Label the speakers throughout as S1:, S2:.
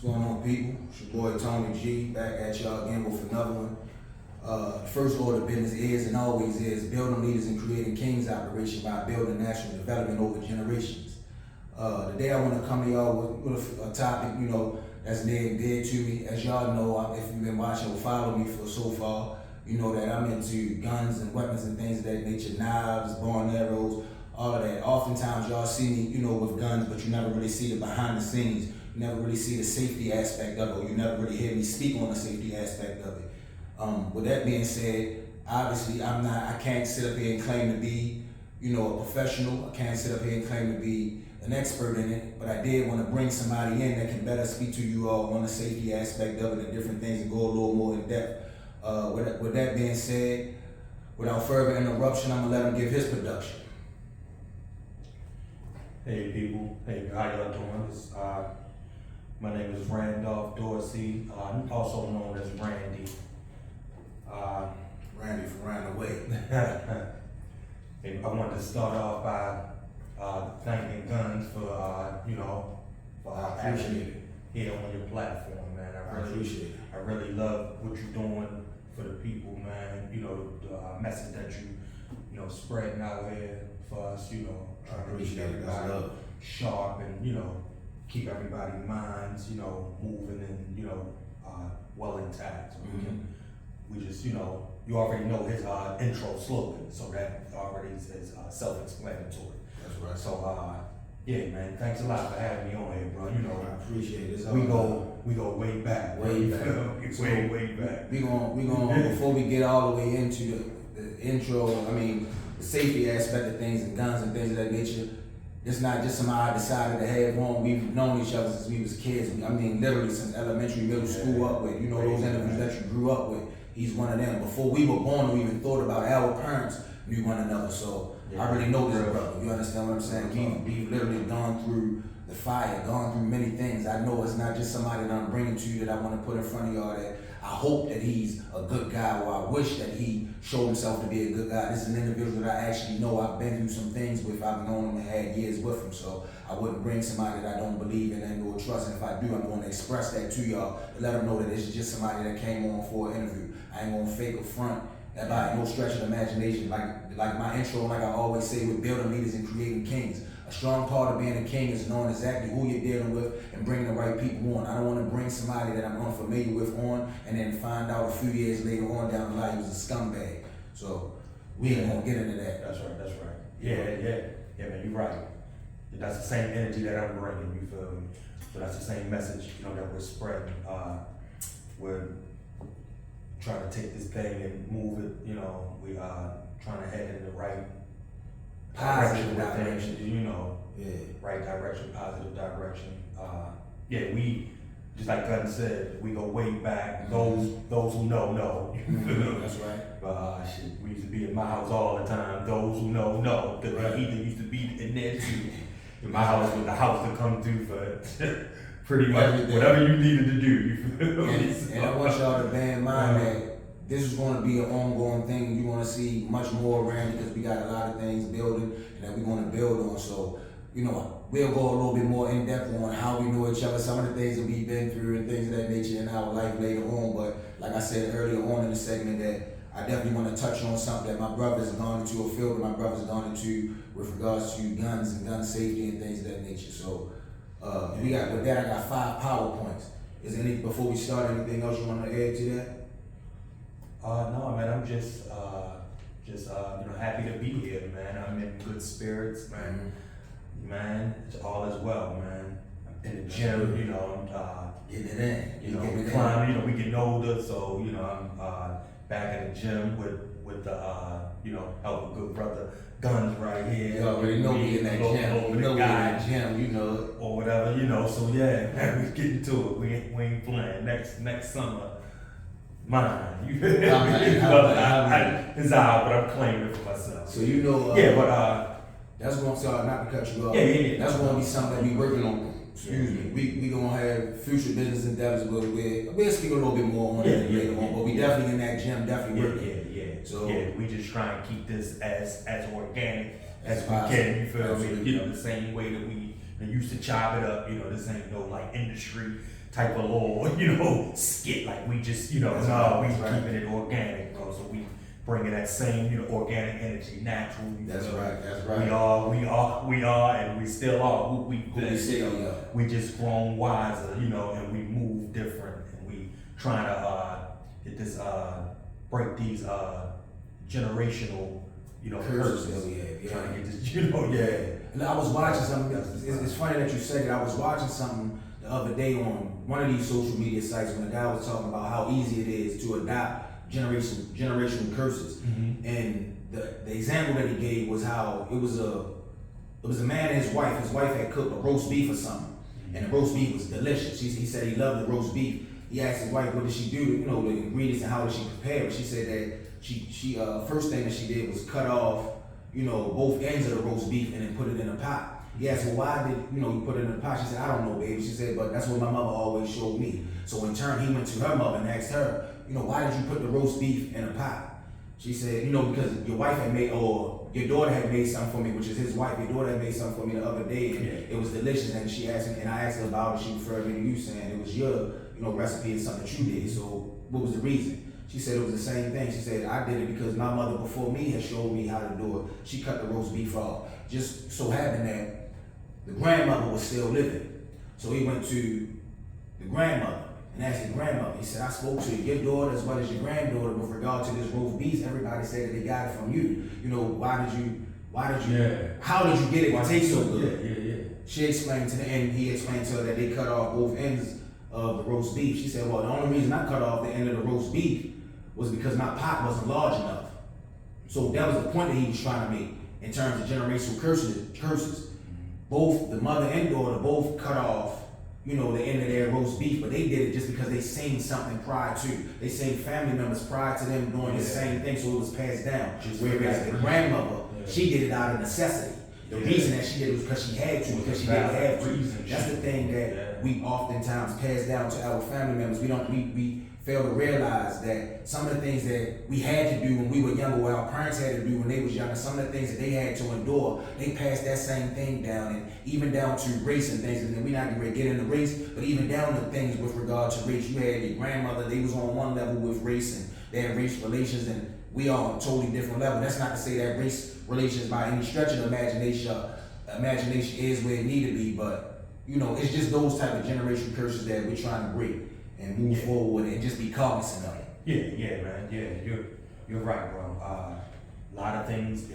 S1: going on, people? It's your boy Tony G, back at y'all again with another one. The first order of business is and always is building leaders and creating kings operation by building national development over generations. Today I want to come to y'all with a topic, that's near and dear to me. As y'all know, if you've been watching or following me for so far, you know that I'm into guns and weapons and things of that nature, knives, bow and arrows, all of that. Oftentimes y'all see me, with guns, but you never really see the behind the scenes. You never really see the safety aspect of it. You never really hear me speak on the safety aspect of it. With that being said, obviously I can't sit up here and claim to be, a professional. I can't sit up here and claim to be an expert in it, but I did want to bring somebody in that can better speak to you all on the safety aspect of it and different things and go a little more in depth. With that being said, without further interruption, I'm gonna let him give his production.
S2: Hey people, hey, how y'all doing? My name is Randolph Dorsey, also known as Randy.
S1: Randy from Round the Way.
S2: Hey, I wanted to start off by thanking Guns for
S1: appreciate it.
S2: Here on your platform, man.
S1: I appreciate it.
S2: I really love what you're doing for the people, man. The message that you spreading out here for us, trying to keep everybody sharp and keep everybody's minds, moving and well intact. So we just you already know his intro slogan, so that already is self-explanatory.
S1: That's right.
S2: So yeah, man, thanks a lot for having me on here, bro.
S1: I appreciate it.
S2: We go way back.
S1: Way back.
S2: way back.
S1: We gonna before we get all the way into the intro, the safety aspect of things and guns and things of that nature. It's not just somebody I decided to have on. We've known each other since we was kids. Literally since elementary, middle school up with. Those individuals that you grew up with. He's one of them. Before we were born, we even thought about our parents knew one another. So I really know this brother. You understand what I'm saying? We've literally gone through the fire, gone through many things. I know it's not just somebody that I'm bringing to you that I want to put in front of y'all that I hope that he's a good guy, or I wish that he showed himself to be a good guy. This is an individual that I actually know. I've been through some things with. I've known him and had years with him, so I wouldn't bring somebody that I don't believe in and or trust. And if I do, I'm going to express that to y'all to let them know that it's just somebody that came on for an interview. I ain't going to fake or front. That by no stretch of the imagination. Like my intro, like I always say, with building leaders and creating kings. A strong part of being a king is knowing exactly who you're dealing with and bringing the right people on. I don't want to bring somebody that I'm unfamiliar with on and then find out a few years later on down the line he was a scumbag. So we ain't gonna get into that.
S2: That's right. Yeah, man, you're right. That's the same energy that I'm bringing, you feel me? So that's the same message, that we're spreading. We're trying to take this thing and move it, we are trying to head in the right
S1: Positive
S2: direction, right direction, positive direction. We, just like Gunn said, we go way back. Those who know.
S1: That's right.
S2: But we used to be in my house all the time. Those who know, because the heathen used to be in there too. In my house was the house to come to for pretty much everything. Whatever you needed to do. You feel me?
S1: And I want y'all to bear in mind that this is going to be an ongoing thing. You're going to see much more around because we got a lot of things building and that we're going to build on. So, we'll go a little bit more in depth on how we know each other, some of the things that we've been through and things of that nature in our life later on. But like I said earlier on in the segment, that I definitely want to touch on something that my brother's gone into, a field that my brother's gone into with regards to guns and gun safety and things of that nature. So with that, I got 5 PowerPoints. Before we start, anything else you want to add to that?
S2: No, man, I'm just happy to be here, man. I'm in good spirits, man. Man, it's all is well, man. I'm in the gym,
S1: Getting it in.
S2: Climbing, we getting older, so I'm back in the gym with the help of good brother Guns right here.
S1: You already know we in that gym. We in that gym,
S2: or whatever, So yeah, man, we getting to it. We ain't playing next summer. Mine. It's out, but I'm claiming it for myself.
S1: So that's going to start, not to cut you off.
S2: Yeah.
S1: That's going to be something that we working on. Excuse me. We going to have future business endeavors where we'll speak a little bit more on it later on, but we definitely in that gym, definitely working.
S2: Yeah.
S1: So
S2: we just try and keep this as organic as we
S1: possible.
S2: can. You feel me? The same way that we they used to chop it up. You know, this ain't no like industry type of law, you know, skit. Like we just, you know,
S1: That's
S2: no, we
S1: right.
S2: keeping it organic, bro. So we bringing that same, you know, organic energy, natural.
S1: That's
S2: know.
S1: right. That's right.
S2: We are, and we still are who we
S1: say
S2: you know,
S1: we are.
S2: we just grown wiser, you know, and we move different, and we trying to get this break these generational, you know,
S1: Curses
S2: curses.
S1: that we have, yeah.
S2: Trying to get this, you know, yeah.
S1: And I was watching something. It's funny that you said it. I was watching something the other day on one of these social media sites when the guy was talking about how easy it is to adopt generational curses.
S2: Mm-hmm.
S1: And the example that he gave was how it was a man and his wife. His wife had cooked a roast beef or something, and the roast beef was delicious. He said he loved the roast beef. He asked his wife, what did she do? You know, the ingredients and how did she prepare it? She said that she first thing that she did was cut off, you know, both ends of the roast beef and then put it in a pot. He asked, well, why did, you know, you put it in a pot? She said, I don't know, baby. She said, but that's what my mother always showed me. So in turn, he went to her mother and asked her, you know, why did you put the roast beef in a pot? She said, you know, because your wife had made, or your daughter had made something for me, which is his wife. Your daughter had made something for me the other day, and it was delicious. And she asked me, and I asked her about it. She referred me to you saying it was your, you know, recipe and something that you did. So what was the reason? She said it was the same thing. She said, I did it because my mother before me had showed me how to do it. She cut the roast beef off. Just so happened that the grandmother was still living. So he went to the grandmother and asked the grandmother. He said, I spoke to your daughter as well as your granddaughter with regard to this roast beef. Everybody said that they got it from you. You know, why did you, how did you get it to taste so good?
S2: Yeah.
S1: She explained to them, and he explained to her that they cut off both ends of the roast beef. She said, well, the only reason I cut off the end of the roast beef was because my pot wasn't large enough. So that was the point that he was trying to make in terms of generational curses. Both the mother and daughter both cut off, you know, the end of their roast beef, but they did it just because they seen something prior to. They seen family members prior to them doing the same thing, so it was passed down. Whereas the grandmother, she did it out of necessity. The reason that she did it was because she had to, because she didn't have to. That's the thing that we oftentimes pass down to our family members. We fail to realize that some of the things that we had to do when we were younger, what our parents had to do when they was younger, some of the things that they had to endure, they passed that same thing down, and even down to race and things. And then we're not going to get into race, but even down to things with regard to race. You had your grandmother, they was on one level with race, and they had race relations, and we are on a totally different level. That's not to say that race relations by any stretch of the imagination is where it need to be, but you know, it's just those type of generational curses that we're trying to break and move forward and just be cognizant of it.
S2: Yeah, man. Yeah, you're right, bro. A lot of things.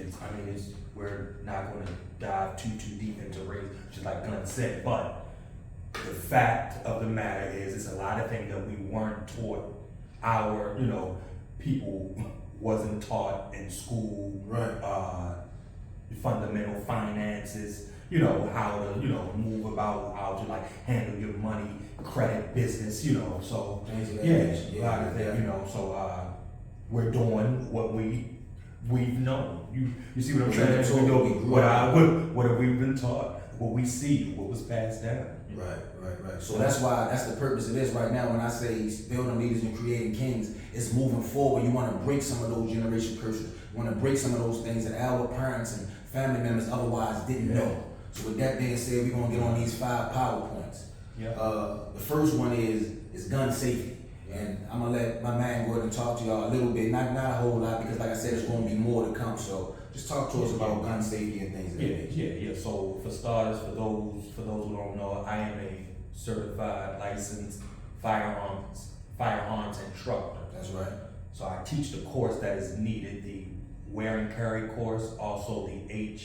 S2: We're not going to dive too deep into race, just like Gunn said. But the fact of the matter is, it's a lot of things that we weren't taught. Our, you know, people wasn't taught in school.
S1: Right.
S2: Fundamental finances. You know, how to, you know, move about, how to like handle your money, credit, business, you know, so a lot of things, you know, so we're doing what we've known. You see what I'm saying? We know what have we been taught, what we see, what was passed down.
S1: Right. So that's the purpose of this right now. When I say building leaders and creating kings, it's moving forward. You want to break some of those generational curses. You want to break some of those things that our parents and family members otherwise didn't know. So with that being said, we're gonna get on these 5 PowerPoints. The first one is gun safety. And I'm gonna let my man go ahead and talk to y'all a little bit, not a whole lot, because like I said, there's gonna be more to come. So just talk to us about gun safety and things like that.
S2: Yeah. So for starters, for those who don't know, I am a certified licensed firearms instructor.
S1: That's right.
S2: So I teach the course that is needed, the wear and carry course, also the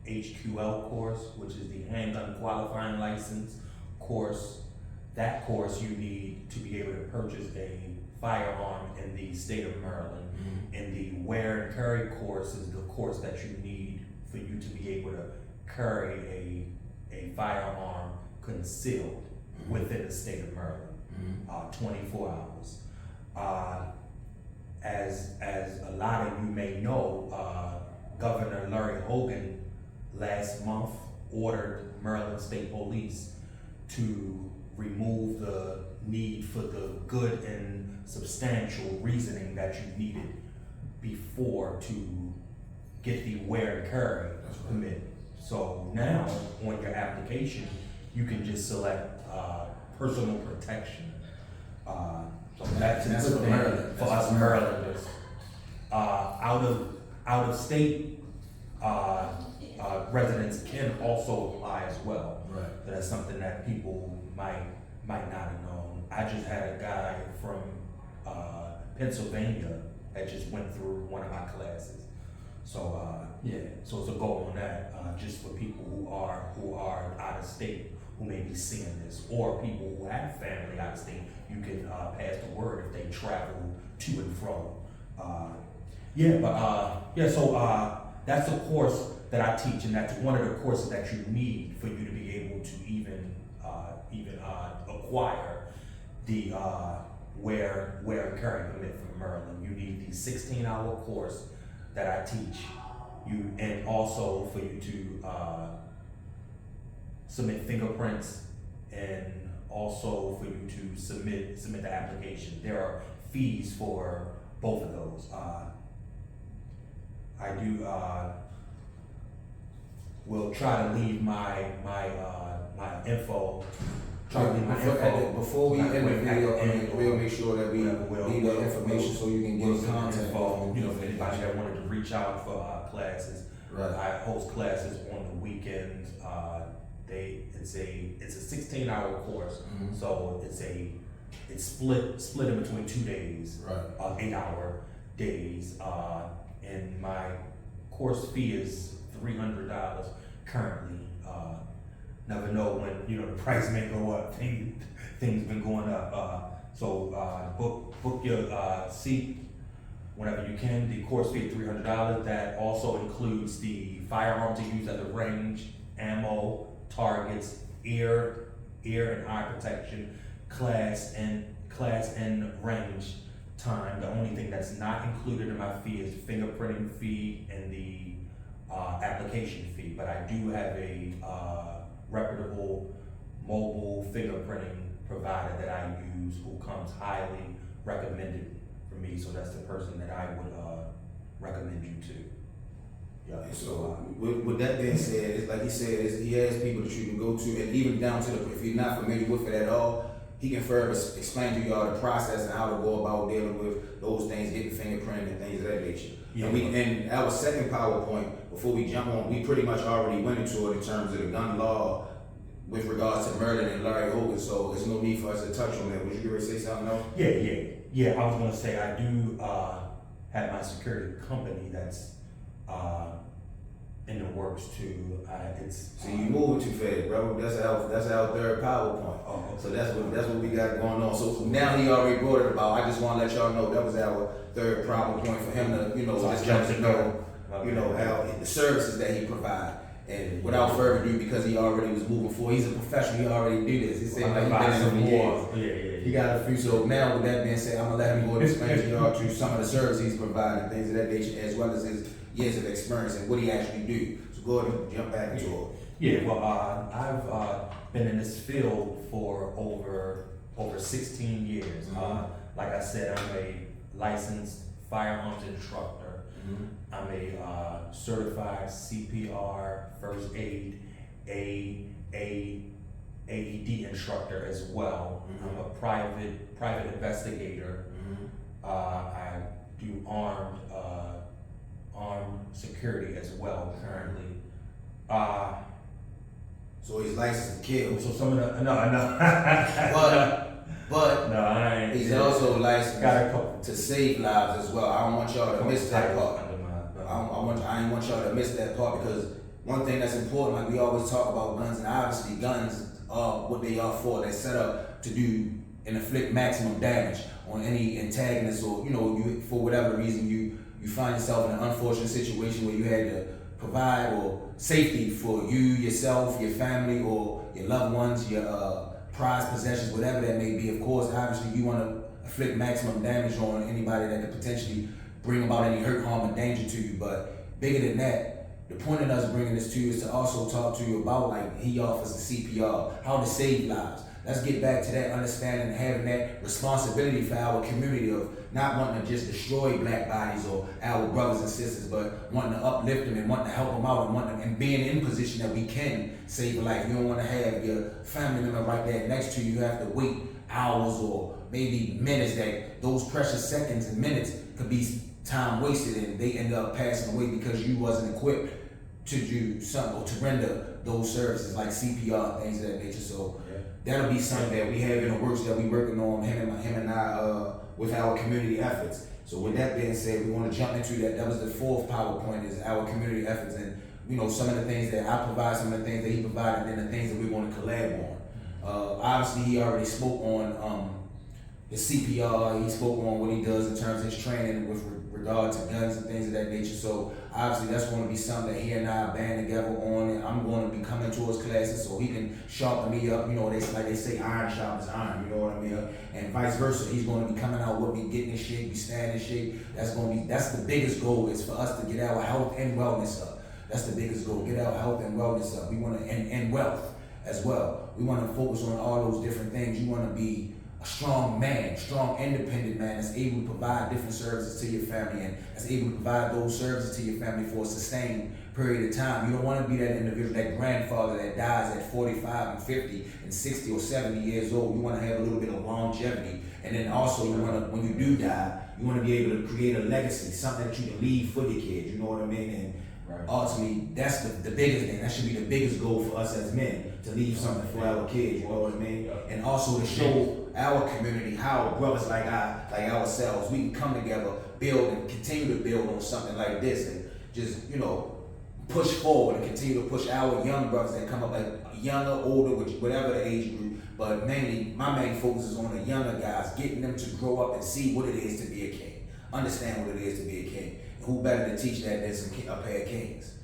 S2: HQL course, which is the handgun qualifying license course. That course you need to be able to purchase a firearm in the state of Maryland.
S1: Mm-hmm.
S2: And the wear and carry course is the course that you need for you to be able to carry a firearm concealed within the state of Maryland, 24 hours. As a lot of you may know, Governor Larry Hogan last month ordered Maryland State Police to remove the need for the good and substantial reasoning that you needed before to get the wear and carry permit. So now on your application, you can just select personal protection. So that's
S1: That's
S2: a good
S1: for
S2: thing
S1: Maryland.
S2: for
S1: That's
S2: us
S1: for Maryland.
S2: Marylanders. Out of state residents can also apply as well.
S1: Right.
S2: So that's something that people might not have known. I just had a guy from Pennsylvania that just went through one of my classes. So yeah, so it's a goal on that, just for people who are out of state who may be seeing this, or people who have family out of state. You can pass the word if they travel to and from. So that's a course that I teach, and that's one of the courses that you need for you to be able to even acquire the wear and carry permit from Maryland. You need the 16-hour course that I teach you, and also for you to submit fingerprints, and also for you to submit the application. There are fees for both of those. I do will try to leave my info.
S1: Before we end the video, we'll make sure that we leave that information so you can get in contact.
S2: You know, if anybody that wanted to reach out for classes,
S1: Right.
S2: I host classes on the weekends. It's a 16-hour course, so it's split in between 2 days,
S1: Right.
S2: 8-hour days, and my course fee is $300 currently. Never know when the price may go up. Things been going up. So book your seat whenever you can. The course fee $300. That also includes the firearms you use at the range, ammo, targets, ear and eye protection, class and range time. The only thing that's not included in my fee is the fingerprinting fee and the application fee. But I do have a reputable mobile fingerprinting provider that I use who comes highly recommended for me. So that's the person that I would recommend you to. Yeah.
S1: So with that being said, it's like he said, he has people that you can go to, and even down to if you're not familiar with it at all, he can further explain to y'all the process and how to go about dealing with those things, getting fingerprinted and things of that nature.
S2: Yeah.
S1: And our second PowerPoint, before we jump on, we pretty much already went into it in terms of the gun law with regards to Maryland and Larry Hogan, so there's no need for us to touch on that. Would you get ready to say something else?
S2: Yeah. I was gonna say I do have my security company that's in the works too.
S1: See, you moving too fast, bro. That's our third PowerPoint.
S2: Oh, okay.
S1: So that's what we got going on. So now he already brought it about. I just want to let y'all know that was our third PowerPoint for him to, just let us know, how the services that he provide. And without further ado, because he already was moving forward, he's a professional. He already do this. He said he's been in it for years.
S2: Yeah.
S1: He got a few. So now, with that being said, I'm gonna let him go and explain to y'all to some of the services he's providing, things of that nature, as well as his years of experience and what he actually do. So go ahead and jump back into it.
S2: Yeah, well, I've been in this field for over 16 years. Like I said, I'm a licensed firearms instructor. I'm a certified CPR, first aid, AED instructor as well. I'm a private investigator. I do armed security as well currently.
S1: So he's licensed to kill.
S2: So some of the no,
S1: but
S2: no, I ain't.
S1: he's also licensed
S2: Got a couple.
S1: to save lives as well. I don't want y'all to miss that part.
S2: Under my belt.
S1: I ain't want y'all to miss that part, because one thing that's important, like we always talk about guns, and obviously guns are what they are for. They're set up to do and inflict maximum damage on any antagonist, or you for whatever reason you find yourself in an unfortunate situation where you had to provide or safety for you, yourself, your family, or your loved ones, your prized possessions, whatever that may be. Of course, obviously you want to inflict maximum damage on anybody that could potentially bring about any hurt, harm, or danger to you. But bigger than that, the point of us bringing this to you is to also talk to you about, like he offers the CPR, how to save lives. let's get back to that understanding and having that responsibility for our community of not wanting to just destroy black bodies or our brothers and sisters, but wanting to uplift them and wanting to help them out and being in position that we can save a life. You don't want to have your family member right there next to you. You have to wait hours or maybe minutes. That those precious seconds and minutes could be time wasted and they end up passing away because you wasn't equipped to do something or to render those services like CPR and things of that nature. So that'll be something that we have in the works that we working on, him and I, with our community efforts. So with that being said, we want to jump into that. That was the fourth PowerPoint, is our community efforts, and some of the things that I provide, some of the things that he provided, and then the things that we want to collab on. Obviously, he already spoke on his CPR. He spoke on what he does in terms of his training with regard to guns and things of that nature. So obviously that's going to be something that he and I band together on, and I'm going to be coming to his classes so he can sharpen me up. They say iron sharpens iron, you know what I mean? And vice versa. He's going to be coming out with me, getting in shape, be staying in shape. That's the biggest goal, is for us to get our health and wellness up. That's the biggest goal, get our health and wellness up. We want to, and wealth as well. We want to focus on all those different things. You want to be a strong man, strong independent man that's able to provide different services to your family and that's able to provide those services to your family for a sustained period of time. You don't want to be that individual, that grandfather that dies at 45 and 50 and 60 or 70 years old. You want to have a little bit of longevity. And then also you want to, when you do die, you want to be able to create a legacy, something that you can leave for your kids, you know what I mean? And ultimately, that's the biggest thing. That should be the biggest goal for us as men, to leave something for our kids, you know what I mean? And also to show our community how brothers like ourselves, we can come together, build and continue to build on something like this, and just, push forward and continue to push our young brothers that come up, like younger, older, whatever the age group. But mainly, my main focus is on the younger guys, getting them to grow up and see what it is to be a king, understand what it is to be a king. Who better to teach that than a pair of kings?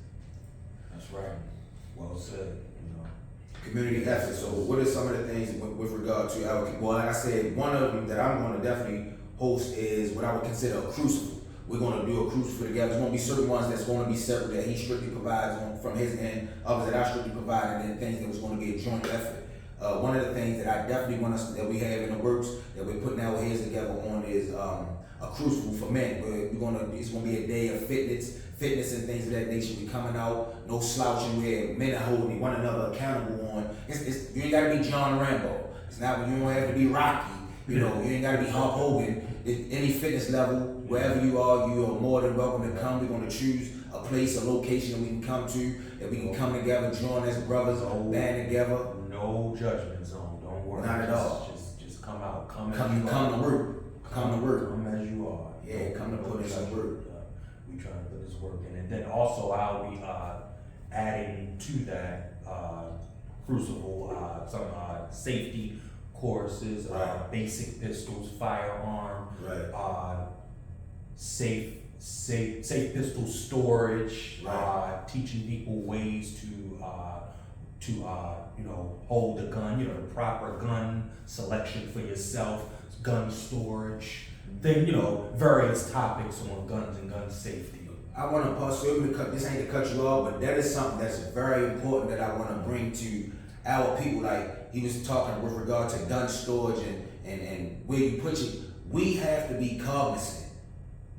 S2: That's right. Well said.
S1: Community efforts. So what are some of the things with regard to our, well, like I said, one of them that I'm going to definitely host is what I would consider a crucible. We're going to do a crucible together. There's going to be certain ones that's going to be separate that he strictly provides from his end, others that I strictly provide, and then things that was going to be a joint effort. One of the things that I definitely want us, that we have in the works, that we're putting our heads together on, is a crucible for men. It's going to be a day of fitness and things of that nature. We coming out, no slouching, where men are holding one another accountable on. You ain't got to be John Rambo. It's not, you don't have to be Rocky. You ain't got to be Hulk Hogan. Any fitness level, wherever you are more than welcome to come. We're going to choose a place, a location that we can come to, that we can come together, join as brothers, band together.
S2: No judgment zone. Don't worry.
S1: Not at all.
S2: Just come out. Come
S1: to work. Come to work.
S2: Come as you are.
S1: Yeah, come to put in some work.
S2: We trying to put this work in, and then also I'll be adding to that crucible some safety courses, basic pistols, firearm, safe pistol storage, teaching people ways to hold the gun, the proper gun selection for yourself, gun storage, then various topics on guns and gun safety.
S1: I want to pause. This ain't to cut you off, but that is something that's very important that I want to bring to our people. Like he was talking with regard to gun storage and where you put it. We have to be cognizant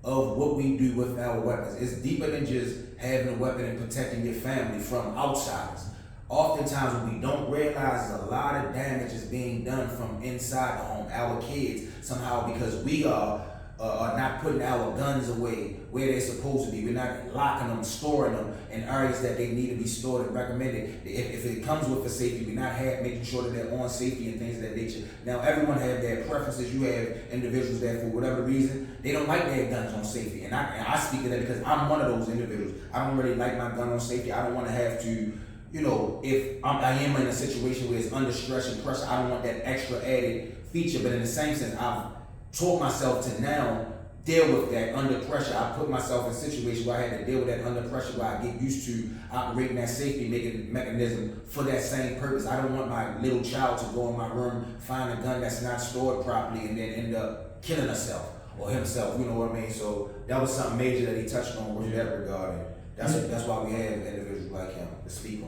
S1: of what we do with our weapons. It's deeper than just having a weapon and protecting your family from outsiders. Oftentimes what we don't realize is a lot of damage is being done from inside the home. Our kids, somehow, because we are not putting our guns away where they're supposed to be. We're not locking them, storing them in areas that they need to be stored and recommended. If it comes with the safety, we're not making sure that they're on safety and things of that nature. Now, everyone have their preferences. You have individuals that, for whatever reason, they don't like their guns on safety. And I speak to that because I'm one of those individuals. I don't really like my gun on safety. I don't want to have to, if I am in a situation where it's under stress and pressure, I don't want that extra added feature. But in the same sense, I've taught myself to now deal with that under pressure. I put myself in situations where I had to deal with that under pressure, where I get used to operating that safety mechanism for that same purpose. I don't want my little child to go in my room, find a gun that's not stored properly, and then end up killing herself or himself, you know what I mean? So that was something major that he touched on with that regard. That's why we have individuals like him to speak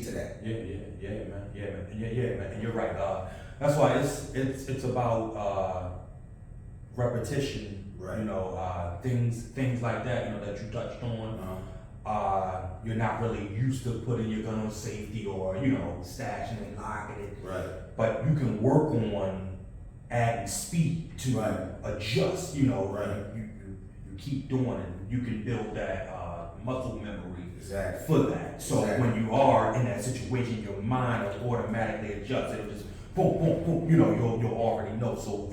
S1: to that.
S2: Yeah, man. And you're right. That's why it's about repetition.
S1: Right.
S2: You know, things like that. You know, that you touched on. You're not really used to putting your gun on safety or, you know, stashing and locking it.
S1: Right.
S2: But you can work on adding speed to
S1: Right.
S2: adjust, you know.
S1: Right.
S2: You keep doing it. You can build that muscle memory
S1: Exactly.
S2: for that. So
S1: Exactly.
S2: when you are in that situation, your mind will automatically adjust. It'll just boom, boom, boom. You know, you'll already know. So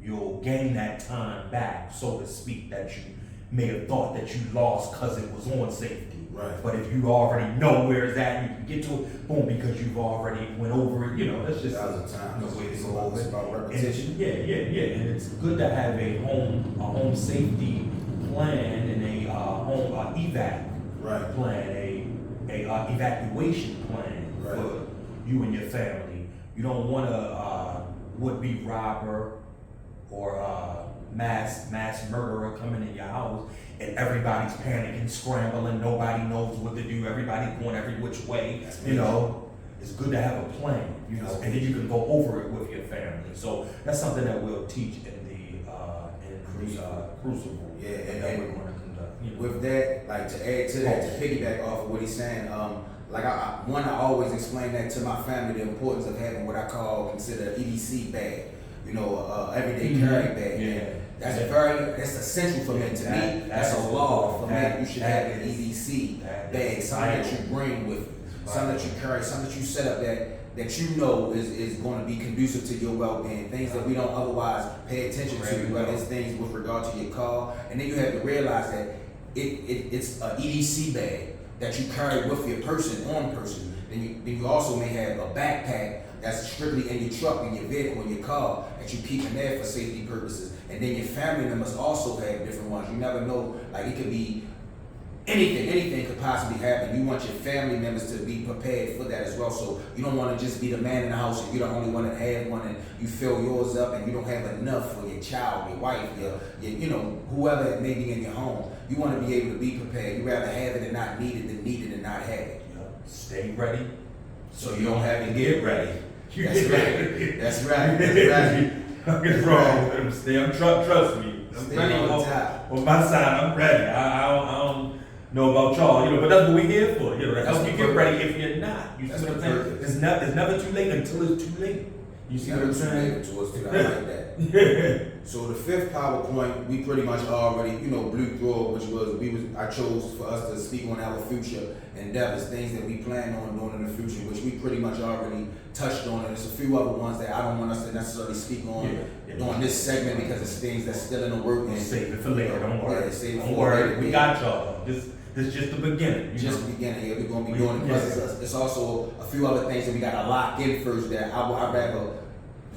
S2: you'll gain that time back, so to speak, that you may have thought that you lost because it was on safety.
S1: Right.
S2: But if you already know where it's at, you can get to it, boom, because you've already went over it. You know, that's just
S1: Thousands of times.
S2: the way to
S1: It's
S2: go
S1: about-
S2: over
S1: it's
S2: it.
S1: about
S2: And
S1: repetition.
S2: yeah, and it's good to have a home safety plan and a home evac
S1: Right.
S2: plan, a evacuation plan
S1: Right.
S2: for you and your family. You don't want a would-be robber or mass murderer coming in your house and everybody's panicking, scrambling, nobody knows what to do, everybody's going every which way.
S1: That's
S2: You
S1: me.
S2: know, it's good to have a plan, you know, and then you can go over it with your family. So that's something that we'll teach in the crucible.
S1: Yeah, and-
S2: that we're going to conduct. You know.
S1: With that, like to add to that, to piggyback off of what he's saying, like I always explain that to my family, the importance of having what I consider EDC bag, you know, everyday carry bag.
S2: Yeah.
S1: That's essential for men. To me, that's a law for men. You should have an
S2: is-
S1: EDC
S2: that
S1: bag,
S2: is
S1: something that
S2: vital.
S1: you bring with you, something that you carry, something that you set up that you know is going to be conducive to your well-being, things that we don't otherwise pay attention to, whether it's things with regard to your car, and then you have to realize that it's an EDC bag that you carry with your person. Then you also may have a backpack that's strictly in your truck, in your vehicle, in your car, that you keep in there for safety purposes. And then your family members also have different ones. You never know, like it could be anything could possibly happen. You want your family members to be prepared for that as well. So you don't want to just be the man in the house and you're the only one that have one and you fill yours up and you don't have enough for your child, your wife, your you know, whoever it may be in your home. You want to be able to be prepared. You rather have it and not need it than need it and not have it.
S2: You know, stay ready.
S1: So you don't have to get ready.
S2: You
S1: That's
S2: get
S1: right.
S2: ready.
S1: That's right. That's right.
S2: Nothing's wrong with them. Stay on trust me. I'm
S1: Stay
S2: ready
S1: on
S2: on
S1: top.
S2: my side. I'm ready. I don't know about y'all, you know, but that's what we're here for. You know, to
S1: That's
S2: help you
S1: the
S2: get
S1: purpose.
S2: ready if you're not. You
S1: That's
S2: see what I'm
S1: the
S2: saying?
S1: purpose.
S2: It's never too late until it's too late. You see what I'm saying?
S1: To us, too. I like that. So the fifth PowerPoint, we pretty much already, you know, blew through it, which was I chose for us to speak on our future endeavors, things that we plan on doing in the future, which we pretty much already touched on. And there's a few other ones that I don't want us to necessarily speak on during this segment because it's things that's still in the work.
S2: We'll save it for later. Don't worry.
S1: Yeah, save it
S2: Don't
S1: for
S2: worry.
S1: later.
S2: We got y'all. This is just the beginning. You
S1: Just
S2: know?
S1: the beginning, yeah, we're gonna be doing it because it's also a few other things that we gotta lock in first that I'd rather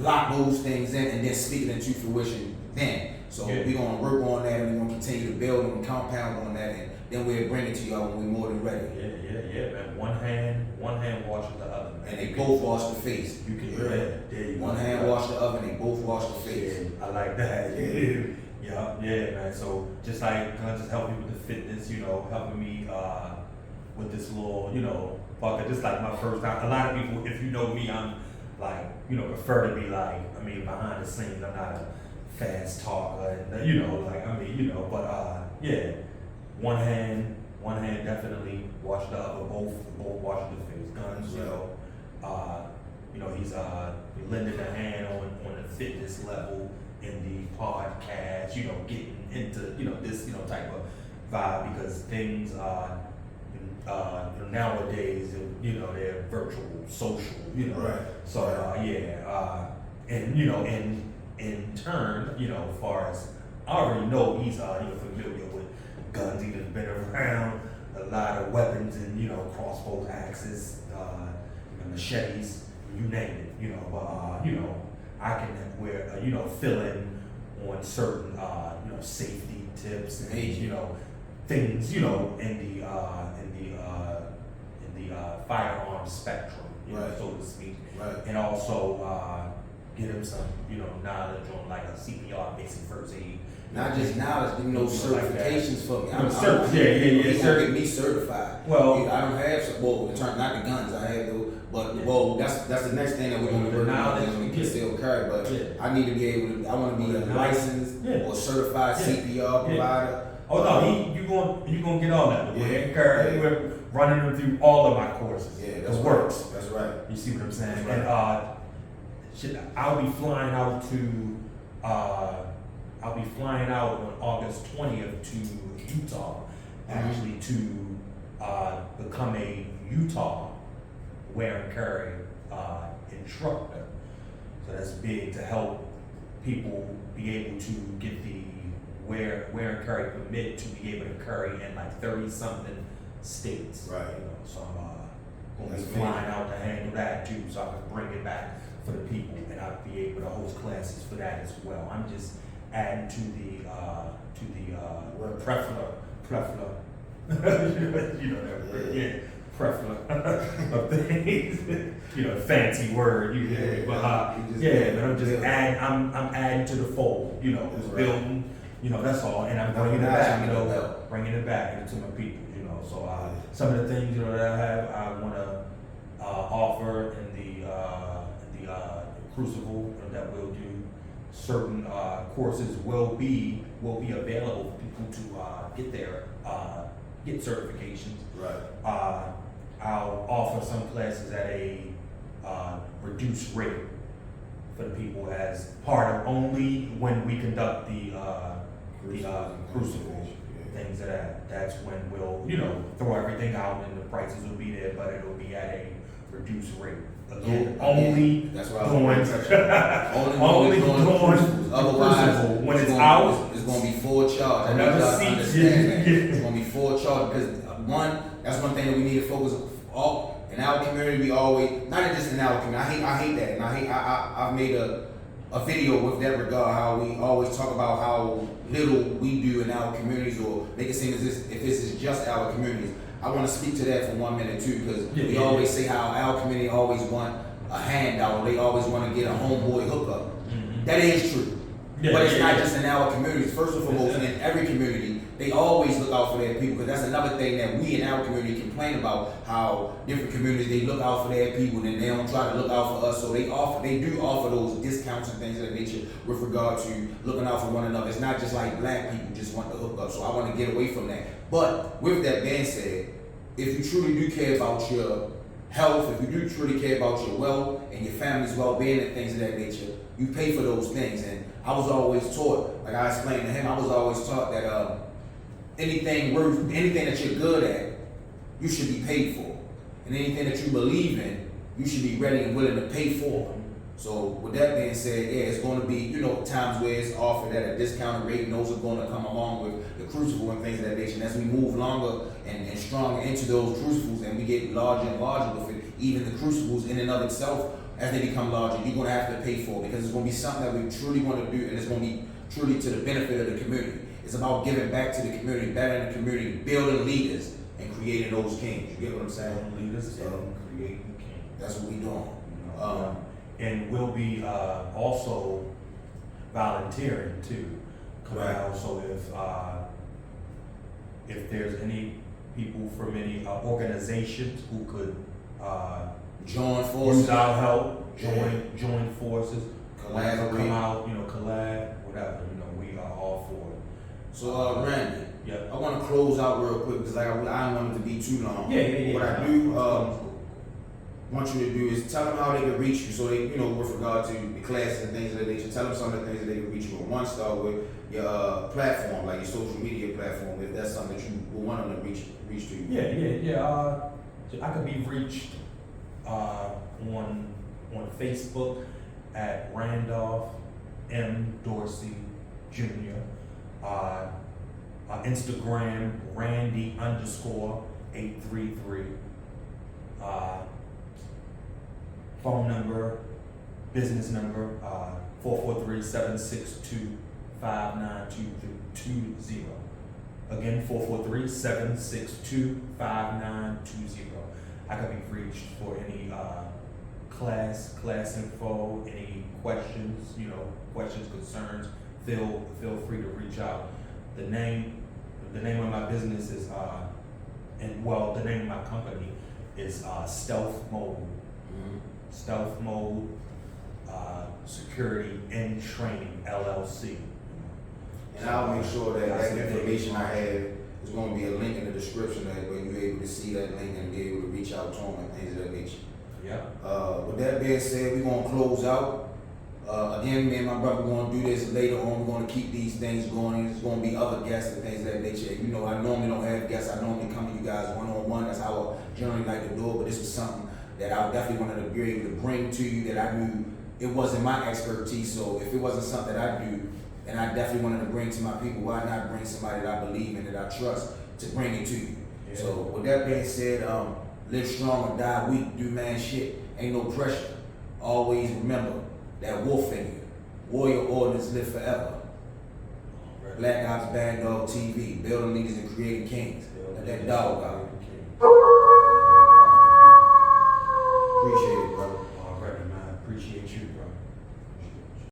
S1: lock those things in and then speak it into fruition then. So
S2: Yeah.
S1: we're gonna work on that and we're gonna continue to build and compound on that and then we'll bring it to y'all when we're more than ready.
S2: Yeah, man. One hand washes the other, man.
S1: And they both wash the face.
S2: You can
S1: hear
S2: that. There you go.
S1: One hand wash the other and they both wash the face.
S2: Yeah, I like that. Yeah, man. So just like kind of just help me with the fitness, you know, helping me with this little, you know, fuck it, just like my first time. A lot of people, if you know me, I'm like, you know, prefer to be like, I mean, behind the scenes, I'm not a fast talker, and you know, like, I mean, you know, but yeah, one hand definitely wash the other, both wash the face. Guns, you know, he's lending a hand on the fitness level in the podcast, you know, getting into, you know, this, you know, type of vibe because things nowadays, you know, they're virtual, social, you know.
S1: Right.
S2: So and you know, in turn, you know, as far as I already know, he's you know, familiar with guns. He's been around a lot of weapons and you know, crossbow, axes, you know, machetes, you name it. You know, but you know, I can you know, fill in on certain you know, safety tips and you know, things, you know, in the firearm spectrum, you know,
S1: Right.
S2: so to speak.
S1: Right.
S2: And also get him some, knowledge on like a CPR, basic first aid.
S1: Not just knowledge, certifications for me.
S2: Yeah.
S1: Get me certified.
S2: Well,
S1: I don't have some. Well, not the guns. I have though. But that's the next thing that we're going to work on. Concealed carry. But I need to be able to. I want to be a licensed or certified CPR provider.
S2: Oh no, you gonna get all that. We're running them through all of my courses.
S1: Yeah, that's
S2: works.
S1: That's right.
S2: You see what I'm saying?
S1: Right.
S2: And I'll be flying out to. I'll be flying out on August 20th to Utah, actually to become a Utah wear and carry instructor. So that's big to help people be able to get the wear and carry permit to be able to carry in like 30-something states.
S1: Right.
S2: So I'm going to be flying out to handle that too, so I can bring it back for the people, and I'll be able to host classes for that as well. I'm just adding to the prefla of things, fancy word, but I'm just adding, I'm adding to the fold, it's building, that's all, and I'm bringing it back, bringing it back into my people, so some of the things, that I want to offer in the Crucible that we'll do. Certain courses will be available for people to get their get certifications.
S1: Right.
S2: I'll offer some classes at a reduced rate for the people as part of only when we conduct the Crucible things of that. That's when we'll throw everything out and the prices will be there, but it'll be at a reduced rate. Again, only
S1: that's why only
S2: doing
S1: otherwise
S2: when it's out,
S1: it's going to be full charge.
S2: Another seat.
S1: It's going to be full charge because that's one thing that we need to focus on. In our community, we always, not just in our community, I hate that, and I've made a video with that regard, how we always talk about how little we do in our communities, or make it seem as if this is just our communities. I want to speak to that for 1 minute too, because we always say how our community always want a handout, they always want to get a homeboy hookup. Mm-hmm. That is true. But it's not just in our communities. First and foremost, in every community, they always look out for their people, because that's another thing that we in our community complain about, how different communities, they look out for their people and they don't try to look out for us. So they do offer those discounts and things of that nature with regard to looking out for one another. It's not just like black people just want to hook up. So I want to get away from that. But with that being said, if you truly do care about your health, if you do truly care about your wealth and your family's well-being and things of that nature, you pay for those things. And I was always taught, like I explained to him, I was always taught that anything that you're good at, you should be paid for. And anything that you believe in, you should be ready and willing to pay for. So with that being said, it's going to be, times where it's offered at a discounted rate, and those are going to come along with the Crucible and things of that nature. And as we move longer and stronger into those Crucibles, and we get larger and larger with it, even the Crucibles in and of itself, as they become larger, you're going to have to pay for it, because it's going to be something that we truly want to do, and it's going to be truly to the benefit of the community. It's about giving back to the community, bettering the community, building leaders, and creating those kings. You get what I'm saying?
S2: Leaders and creating kings.
S1: That's what we're doing.
S2: And we'll be also volunteering too. Right. So if there's any people from any organizations who could
S1: join forces,
S2: use our help, join forces,
S1: collaborate,
S2: come out, collab, whatever. We are all for it.
S1: So, Randy,
S2: yeah,
S1: I want to close out real quick because I don't want it to be too long.
S2: Yeah.
S1: What I do want you to do is tell them how they can reach you. So they, with regard to the classes and things of that nature, tell them some of the things that they can reach you. One, start with your platform, like your social media platform, if that's something that you will want them to reach to you.
S2: Yeah. I could be reached on Facebook at Randolph M. Dorsey Jr. Instagram Randy_833. Phone number, business number 443-762-5920. Again, 443-762-5920. I can be reached for any class info, any questions, concerns, feel free to reach out. The name of my business is, the name of my company is Stealth Mode.
S1: Mhm.
S2: Stealth Mode Security and Training LLC.
S1: And I'll make sure that
S2: That's
S1: that
S2: the
S1: information
S2: big
S1: I have is gonna be a link in the description that where you're able to see that link and be able to reach out to them and things of that nature.
S2: Yeah.
S1: With that being said, we're gonna close out. Again, me and my brother gonna do this later on. We're gonna keep these things going. There's gonna be other guests and things of that nature. You know, I normally don't have guests. I normally come to you guys one-on-one. That's how I generally like to do it. But this was something that I definitely wanted to be able to bring to you that I knew it wasn't my expertise. So if it wasn't something that I do, and I definitely wanted to bring to my people, why not bring somebody that I believe in, that I trust, to bring it to you?
S2: Yeah.
S1: So with that being said, live strong or die weak, do man shit. Ain't no pressure. Always remember that wolf in you. Warrior orders live forever. Black Ops Bad Dog TV, building leaders and creating kings. Let that dog out.